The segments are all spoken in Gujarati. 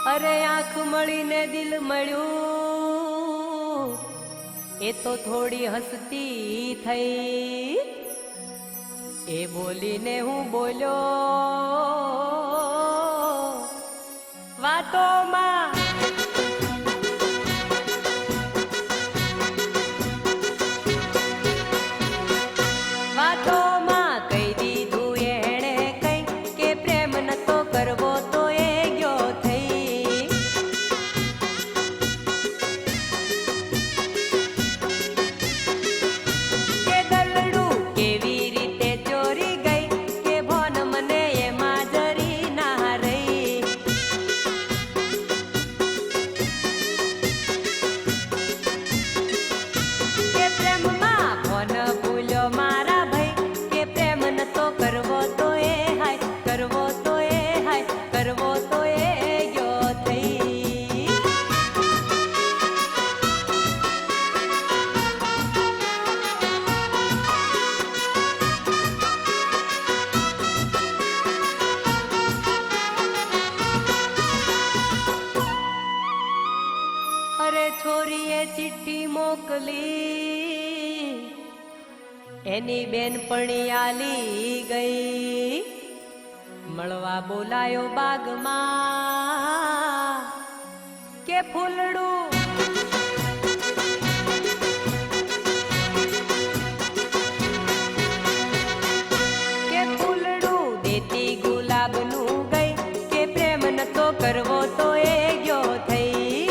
અરે આંખ મળીને દિલ મળ્યું એ તો થોડી હસતી થઈ એ બોલીને હું બોલ્યો વાતોમાં વાતોમાં કહી દીધું એણે કઈ કે પ્રેમ નતો કરવો તો એ ગયો થઈ કે દલડું કેવી રીતે ચોરી ગઈ કે ભોન મને એમાં જરી ના રહી કે પ્રેમમાં ભોન ભૂલ્યો મારા કરવો તો એ હાય કરવો તો એ હાય કરવો તો એ ગયો થઈ અરે છોરીએ ચિઠ્ઠી મોકલી એની બેનપણી આલી ગઈ મળવા બોલાયો બાગમાં કે ફૂલડું કે ફૂલડું દેતી ગુલાબનું ગઈ કે પ્રેમ નતો કરવો તો એ ગયો થઈ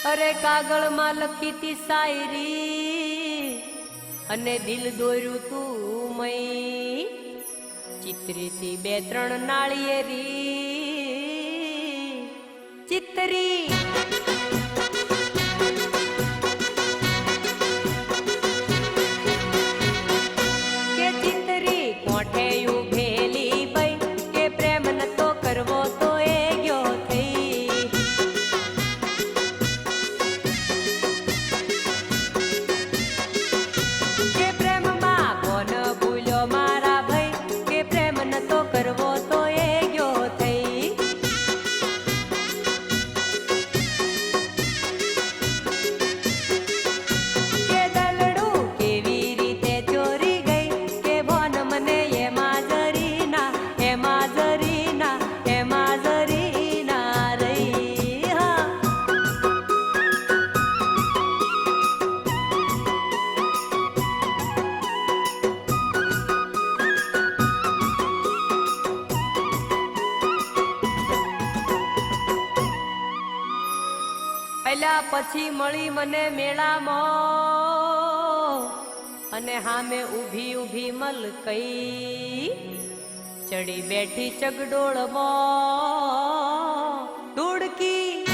અરે કાગળમાં લખી તી શાયરી અને દિલ દોર્યું તું મય ચિત્રી થી બે ત્રણ નાળિયેરી ચિત્રી કે ચિત્રી કોઠે ઉભેલી ભાઈ કે પ્રેમ નતો કરવો તો એ ગયો થઈ કરવો તો એ ગયો થઈ કે દલડું કેવી રીતે ચોરી ગઈ કે ભોન મને એમાં જરી ના એમાં જરી ના એમાં જરી ના રહી હા પહેલા પછી મળી મને મેળામાં અને હામે ઊભી ઊભી મલકઈ ચડી બેઠી ચગડોળમાં ધૂળકી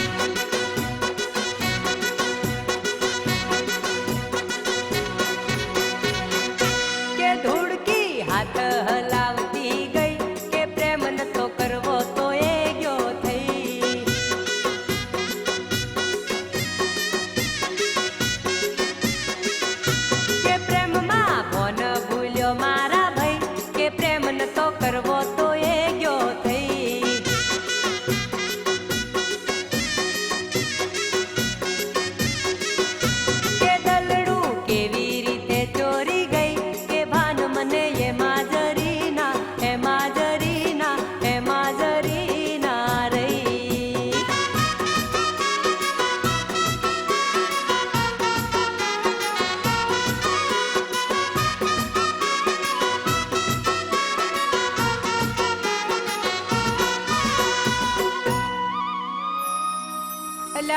કે ધૂળકી હાથ હલાવતી ગઈ કે પ્રેમ નતો કરવો તો એ ગયો થઈ કે પ્રેમમાં ભોન ભૂલ્યો મારા ભાઈ કે પ્રેમ નતો કરવો તો એ ગયો થઈ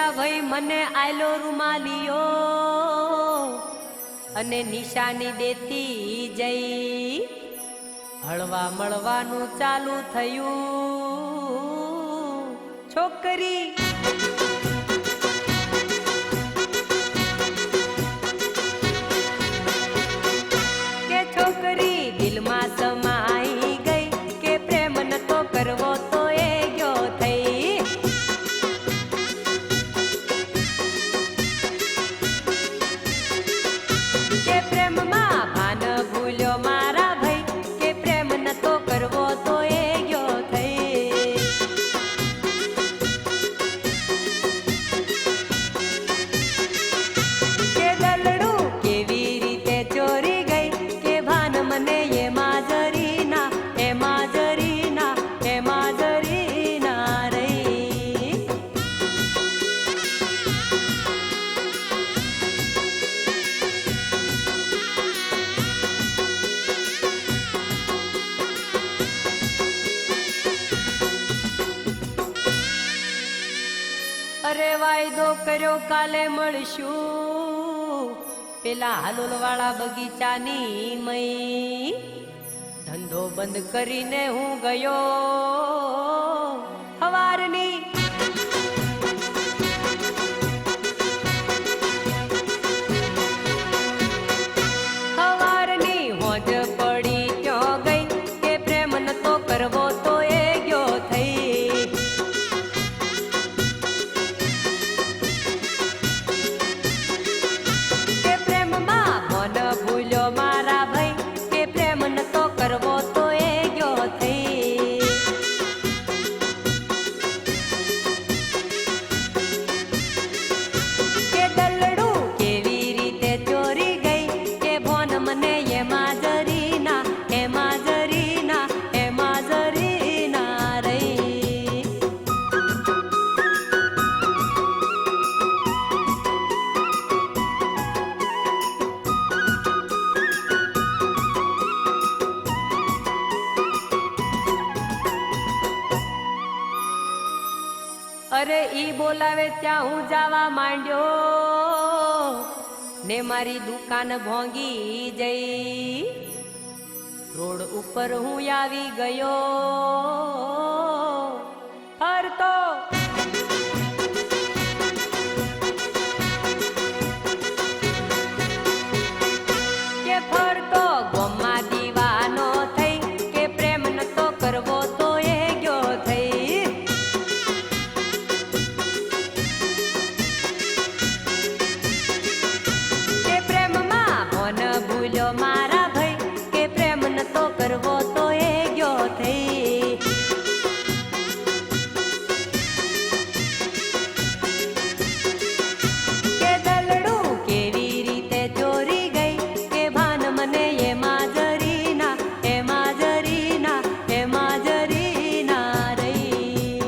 બોલ્યા ભાઈ મને આયલો રૂમાલિયો અને નિશાની દેતી જઈ હળવા મળવાનું ચાલુ થયું છોકરી કે છોકરી દિલમાં સમાઈ ગઈ કે પ્રેમ નતો કરવો તો એ ગયો થઈ કે પ્રેમમાં ભાન ભૂલ્યો મારા ભાઈ કે પ્રેમ નતો કરવો તો એ ગયો થઈ કે દલડું કેવી રીતે ચોરી ગઈ કે ભાન મને એમાં જરી ના એમાં જરી ના એમાં જરી ના રહી અરે વાયદો કર્યો કાલે મળશું પેલા હાલોલ વાળા બગીચાની મઈ ધંધો બંધ કરીને હું ગયો હવારની હવારની હોજ પડી ક્યાં ગઈ કે પ્રેમ નતો કરવો તો એ ગયો થઈ કે પ્રેમમાં મન ભૂલ્યો મારા ભાઈ કે પ્રેમ નતો કરવો તો એ ગયો થઈ કે દલડું કેવી રીતે ચોરી ગઈ કે ભોન મને એમાં જરી ના એમાં જરી ના એમાં જરી ના રહી અરે ઈ બોલાવે ત્યાં હું જવા માંડ્યો ને મારી દુકાન ભોંગી જઈ રોડ ઉપર હું આવી ગયો ફરતો કે ફરતો ગોમાં દીવાનો થઈ કે પ્રેમ નતો કરવો તો એ ગયો થઈ કે પ્રેમમાં મન ભૂલ્યો મારા ભાઈ કે પ્રેમ નતો કરવો તો એ ગયો થઈ કે દલડું કેવી રીતે ચોરી ગઈ કે ભાન મને એમાં જરી ના એમાં જરી ના એમાં જરી ના રહી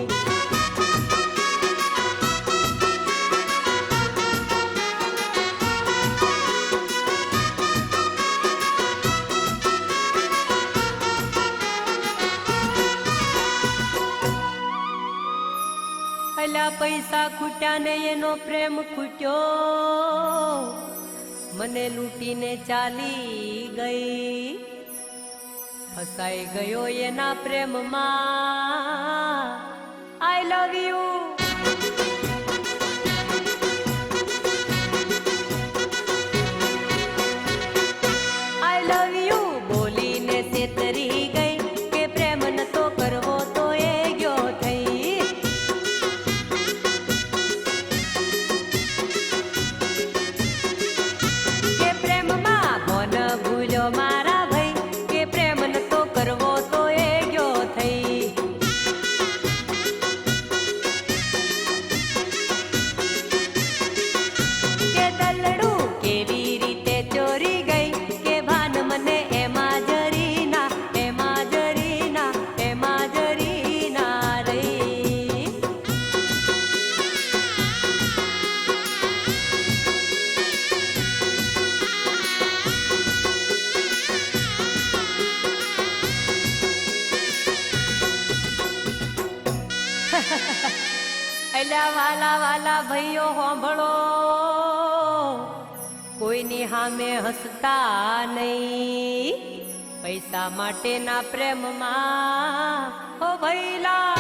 અલ્યા પૈસા ખૂટ્યા ને એનો પ્રેમ ખૂટ્યો મને લૂંટીને ચાલી ગઈ ફસાઈ ગયો એના પ્રેમમાં આઈ love you I love you બોલીને છેતરી ગઈ કે પ્રેમ નતો કરવો તો એ ગયો થઈ કે પ્રેમમાં મન ભૂલ્યો મારા ભાઈ કે પ્રેમ નતો કરવો તો એ ગયો થઈ અલ્યા વાલા વાલા ભાઈઓ હોંભળો, કોઈની સામે હસતા નહીં, પૈસા માટેના પ્રેમમાં ઓ ભઈલા.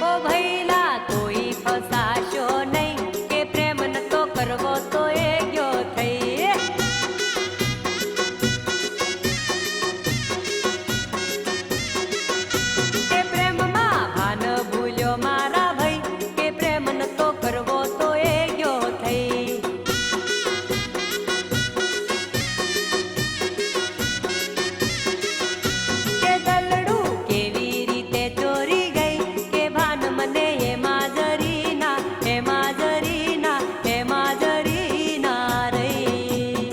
ઓ ભઈલા કોઈ ફસાશો નહીં, કે પ્રેમ નતો કરવો તો એ ગયો થઈ. કે પ્રેમમાં ભાન ભૂલ્યો મારા ભાઈ, કે પ્રેમ નતો કરવો તો એ ગયો થઈ. કે દલડું કેવી રીતે ચોરી ગઈ, કે ભાન મને એમાં જરી ના, એમાં જરી ના, એમાં જરી ના રહી.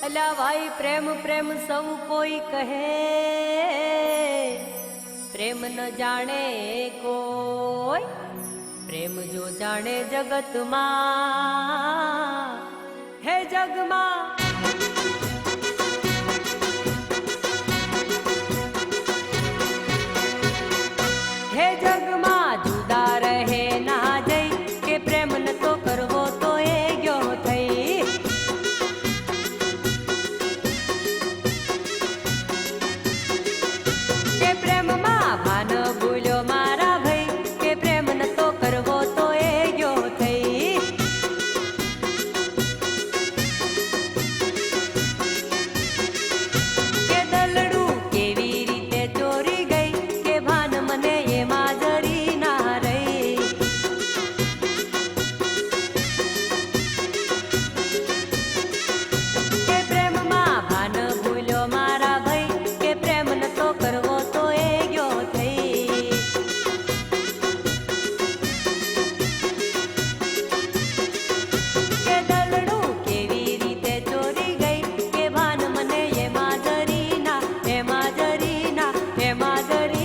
અલ્યા ભાઈ પ્રેમ પ્રેમ સૌ કોઈ કહે, પ્રેમ ન જાણે કોઈ, પ્રેમ જો જાણે જગતમાં, હે જગમાં. હે જગમાં જુદા રહે ના જઈ, કે પ્રેમ નતો કરવો તો એ ગયો થઈ. કે પ્રેમમાં ભાન ભૂલ્યો મારા ભાઈ, કે પ્રેમ નતો કરવો તો એ ગયો થઈ. કે દલડું કેવી રીતે ચોરી ગઈ, કે ભાન મને એમાં જરી ના રહી. કે પ્રેમમાં ભાન ભૂલ્યો મારા ભાઈ, કે પ્રેમ નતો કરવો તો એ ગયો થઈ. કે દલડું કેવી રીતે ચોરી ગઈ, કે ભાન મને એમાં જરી ના, એમાં જરી ના, એમાં જરી